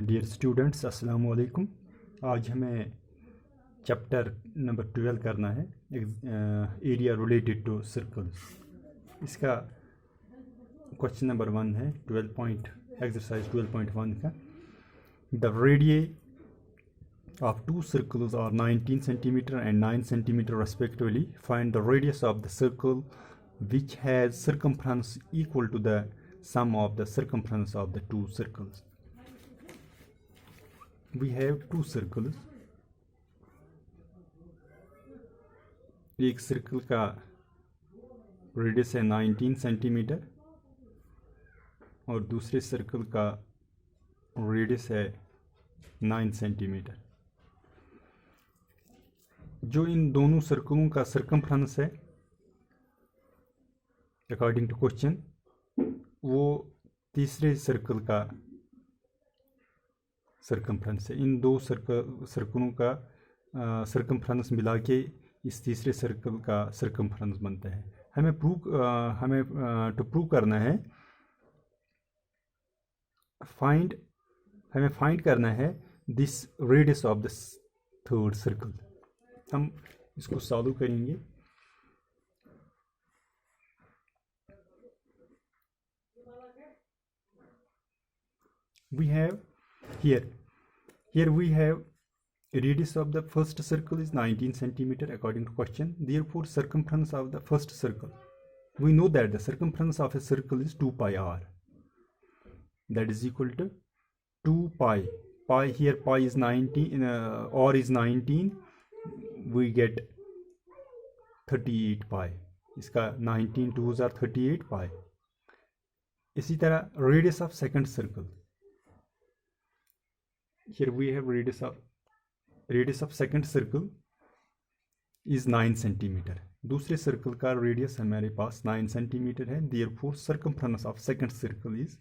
Dear students, अस्सलाम वालेकुम। आज हमें चैप्टर नंबर 12 करना है, एरिया रिलेटेड टू सर्कल्स। इसका क्वेश्चन नंबर 1 है एक्सरसाइज 12.1 का। The radius of two circles are 19 centimeter and 9 centimeter respectively. Find the radius of the circle which has circumference equal to the sum of the circumference of the two circles. We have two circles. एक circle का radius है 19 centimetre और दूसरे circle का radius है 9 centimetre. जो इन दोनों सर्कलों का सर्कमफ्रेंस है अकॉर्डिंग टू क्वेश्चन, वो तीसरे सर्कल का सर्कमफ्रेंस है। इन दो सर्कलों का सर्कमफ्रेंस मिला के इस तीसरे सर्कल का सर्कमफ्रेंस बनता है। हमें टू प्रूव करना है, हमें फाइंड करना है this radius of the third circle. हम इसको सॉल्व करेंगे। We have here we have radius of the first circle is 19 centimeter according to question. Therefore, circumference of the first circle, we know that the circumference of a circle is 2 pi r, that is equal to 2 pi. Pi here, pi is 19, r is 19, we get 38 pi. इसका 19 2s are 38 pi. इसी तरह radius of second circle, here we have radius of second circle is 9 centimeter. दूसरे circle का radius हमारे पास 9 centimetre है। therefore circumference of second circle is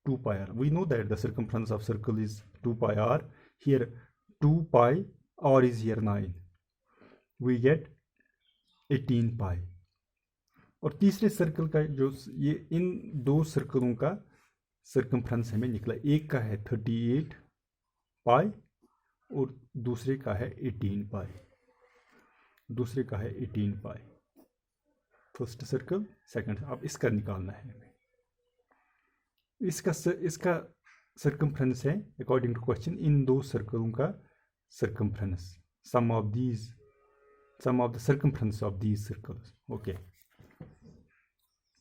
2 pi r. we know that the circumference of circle is 2 pi r. here 2 pi r is here 9, we get 18 pi. और तीसरे circle का जो ये इन दो सर्कलों का सर्कमफ्रेंस हमें निकला, एक का है 38 पाई और दूसरे का है 18 पाई। First circle second. अब इसका निकालना है हमें। इसका सर्कमफ्रेंस है अकॉर्डिंग टू क्वेश्चन इन दो सर्कलों का circumference, sum of the circumference of these circles. Okay,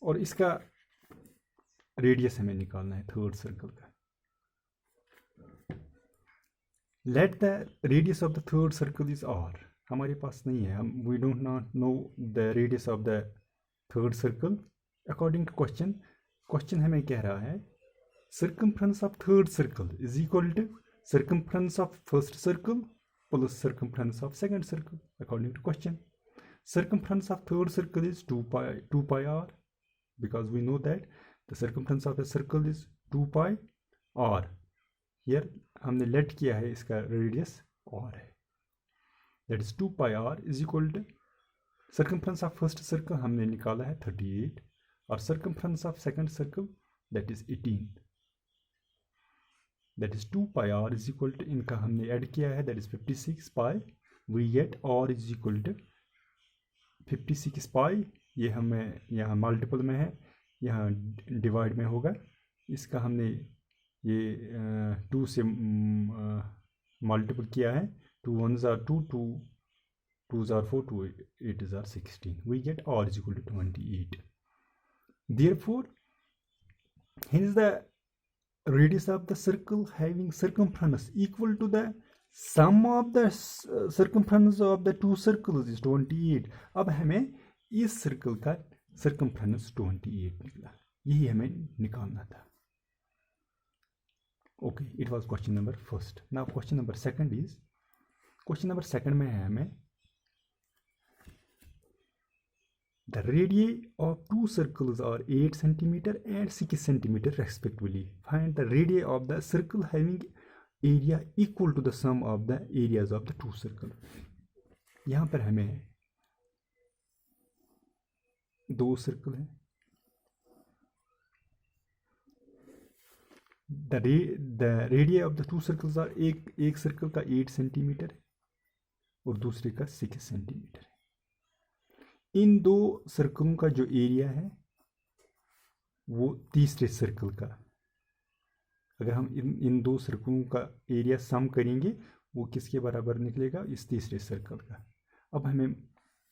और इसका रेडियस हमें निकालना है थर्ड सर्कल का। Let the radius of the third circle is r. हमारे पास नहीं है, हम we don't not know the radius of the third circle according to question हमें कह रहा है circumference of third circle is equal to circumference of first circle plus circumference of second circle according to question. Circumference of third circle is 2 pi r because we know that the circumference of a circle is 2 pi r. here हमने late किया है, इसका radius r है, that is 2 pi r is equal to circumference of first circle हमने निकाला है 38 और circumference of second circle that is 18, that is 2 pi r is equal to, इनका हमने ऐड किया है, that is 56 pi. we get r is equal to 56 pi. ये हमें यहाँ मल्टीपल में है, यहाँ डिवाइड में होगा। इसका हमने ये 2 से मल्टीपल किया है, 2 1s are 2, 2 2s are 4, 2 8s are 16. we get r is equal to 28. therefore hence the radius of the circle having circumference equal to the sum of the circumference of the two circles is 28. अब हमें इस circle का circumference 28 निकला, यही हमें निकालना था। Okay, it was question number first. Now question number second is, question number second में है हमें the radius of two circles are 8 centimetre and 6 centimetre respectively. Find the radius of the circle having area equal to the sum of the areas of the two circle. यहाँ पर हमें दो circle हैं, the radius of the two circles are, एक circle का 8 centimetre और दूसरे का 6 सेंटीमीटर। इन दो सर्कलों का जो एरिया है वो तीसरे सर्कल का, अगर हम इन दो सर्कलों का एरिया सम करेंगे वो किसके बराबर निकलेगा, इस तीसरे सर्कल का। अब हमें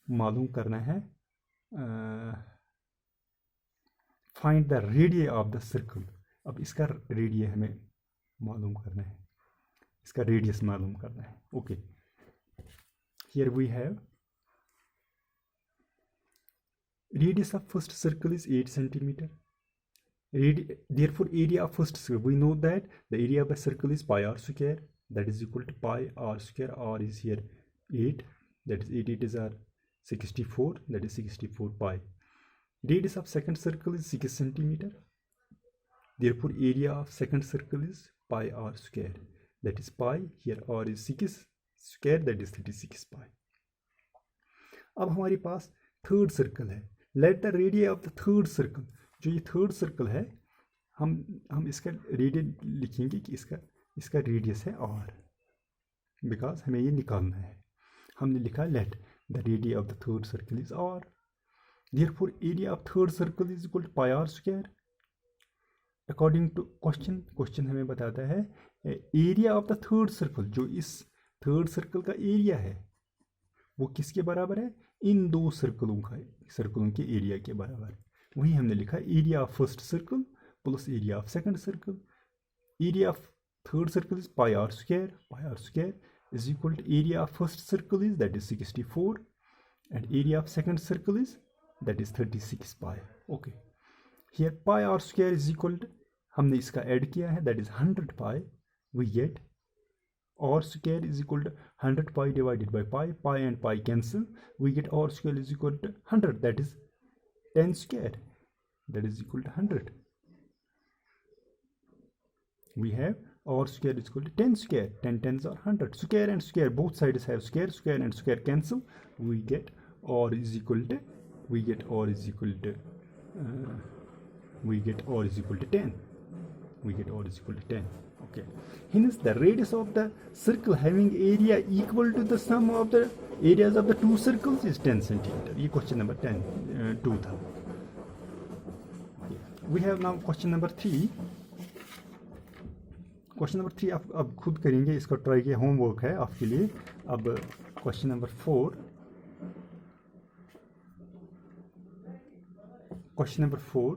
मालूम करना है find the radius of the circle. अब इसका रेडियस हमें मालूम करना है, इसका रेडियस मालूम करना है। Okay, here we have radius of first circle is 8 centimeter. Therefore area of first circle, we know that the area of the circle is pi r square, that is equal to pi r square. R is here 8, that is 8 is 64, that is 64 pi. Radius of second circle is 6 centimeter. Therefore area of second circle is pi r square, that is pi, here r is 6 square, that is 36 pi. अब हमारे पास third circle है। Late the radius of the third circle, जो ये third circle है हम इसका radius लिखेंगे कि इसका रेडियस है r, बिकॉज हमें ये निकालना है। हमने लिखा let the radius of the third circle is r, therefore area of third circle is equal to pi r square. According to question हमें बताता है area of the third circle, जो इस थर्ड सर्कल का एरिया है वो किसके बराबर है, इन दो सर्कलों के एरिया के बराबर। वही हमने लिखा area of first circle plus area of second circle. Area of third circle is pi r square is equal to area of first circle is that is 64 and area of second circle is that is 36 pi. Okay, here pi r square is equal to, हमने इसका add किया है, that is 100 pi, we get r square is equal to 100 pi divided by pi and pi cancel, we get r square is equal to 100, that is 10 square, that is equal to 100. We have r square is equal to 10 square, 10 tens are 100, square and square both sides have square and square cancel, we get r is equal to 10. Okay, hence the radius of the circle having area equal to the sum of the areas of the two circles is 10 centimeter. ये question number 2 था। We have now question number 3. Question number 3 आप अब खुद करेंगे, इसका try किया, homework है आपके लिए। अब question number 4, question number 4,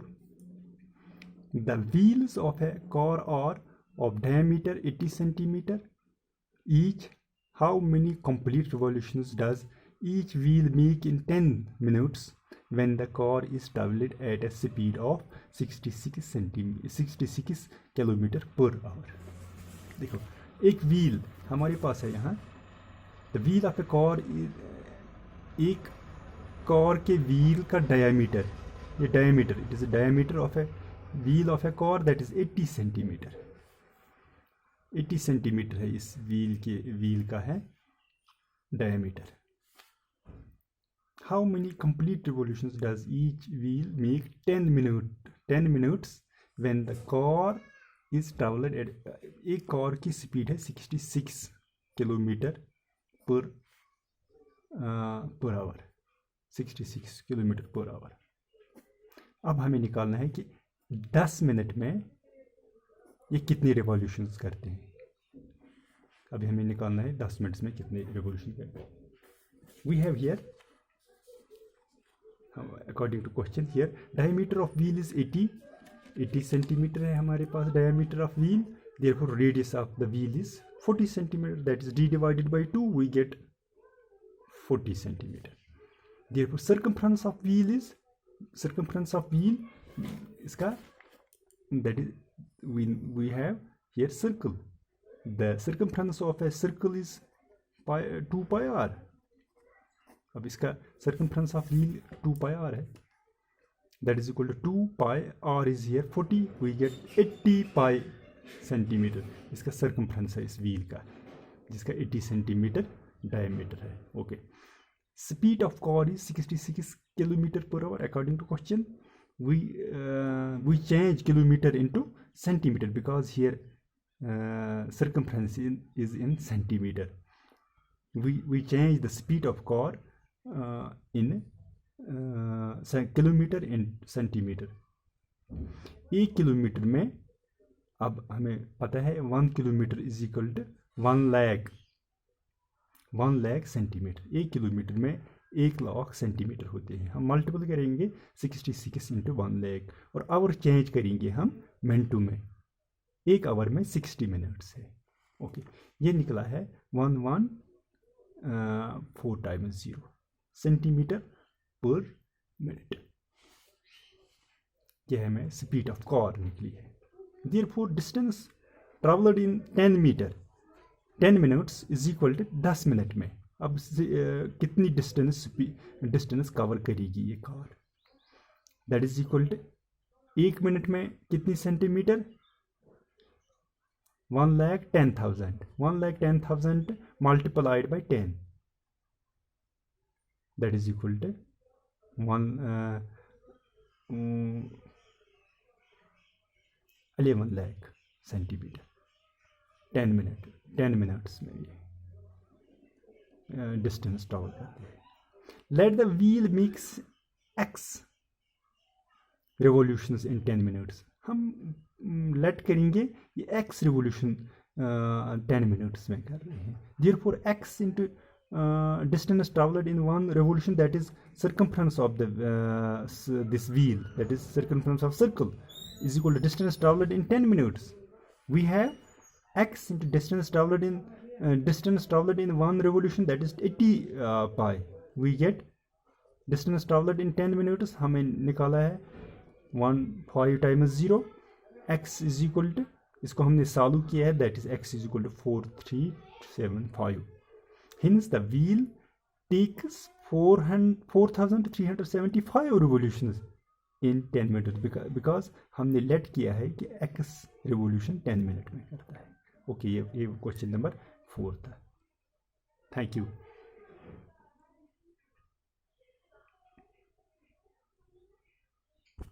the wheels of a car are of diameter 80 centimeter each. How many complete revolutions does each wheel make in 10 minutes when the car is traveled at a speed of 66 kilometre per hour? देखो, एक wheel हमारे पास है यहाँ, the wheel of a car, एक car के wheel का diameter, ये diameter, it is diameter of a wheel of a car that is 80 centimetre. 80 centimetre है इस व्हील का है diameter. How many complete revolutions does each wheel make 10 minutes when the car is travelled at, एक car की speed है 66 kilometre per our, 66 kilometre per our. अब हमें निकालना है कि 10 मिनट में ये कितने रिवॉल्यूशंस करते हैं। अभी हमें निकालना है 10 मिनट्स में कितने रिवॉल्यूशन करते हैं। We have here, according to question, here diameter of wheel is 80 centimetre है हमारे पास diameter of wheel, therefore radius of the wheel is 40 centimetre, that is d divided by 2, we get 40 centimetre. Therefore circumference of wheel is, circumference of wheel, इसका that is we have here circle, the circumference of a circle is 2 pi r। अब इसका circumference of wheel 2 pi r है, that is equal to 2 pi r is here 40, we get 80 pi centimetre इसका circumference है इस wheel का, जिसका 80 centimetre diameter है। Okay, speed of car is 66 kilometre per hour according to question, we change kilometer into centimeter because here circumference is in centimeter. We change the speed of car in kilometre in centimetre. 1 kilometre में अब हमें पता है 1 kilometre is equal to 1 lakh centimetre. 1 kilometre में 1 lakh centimetre होते हैं. हम multiple करेंगे 66 इंटू 1 लाख और आवर चेंज करेंगे हम मिनटों में. 1 आवर में 60 मिनट्स है. ओके, ये निकला है 114 टाइम्स 0 सेंटीमीटर पर मिनट. यह हमें स्पीड ऑफ कार निकली है. Therefore distance travelled in 10 metre 10 minutes is equal to 10 minute में. अब कितनी डिस्टेंस कवर करेगी ये car. That is equal to 1 minute में कितनी centimetre 1,10,000 multiplied by 10. That is equal to 11 lakh centimetre. 10 minutes में ये डिस्टेंस ट्रैवल करते हैं. Let the wheel makes x revolutions in 10 minutes. हम लेट करेंगे ये x रिवोल्यूशन 10 मिनट्स में कर रहे हैं. Therefore x into distance traveled in one revolution, that is circumference of the this wheel, that is circumference of circle, is equal to distance traveled in 10 minutes. We have x into distance traveled in one revolution, that is 80 pi. We get distance traveled in 10 minutes. हमें निकाला है 1.5 times 0. x is equal to, इसको हमने solve किया है, that is x is equal to 4375. Hence the wheel takes 4,375 revolutions in 10 minutes because हमने late किया है कि x revolution 10 मिनट में करता है. ओके, ये क्वेश्चन नंबर 4 था. Thank you.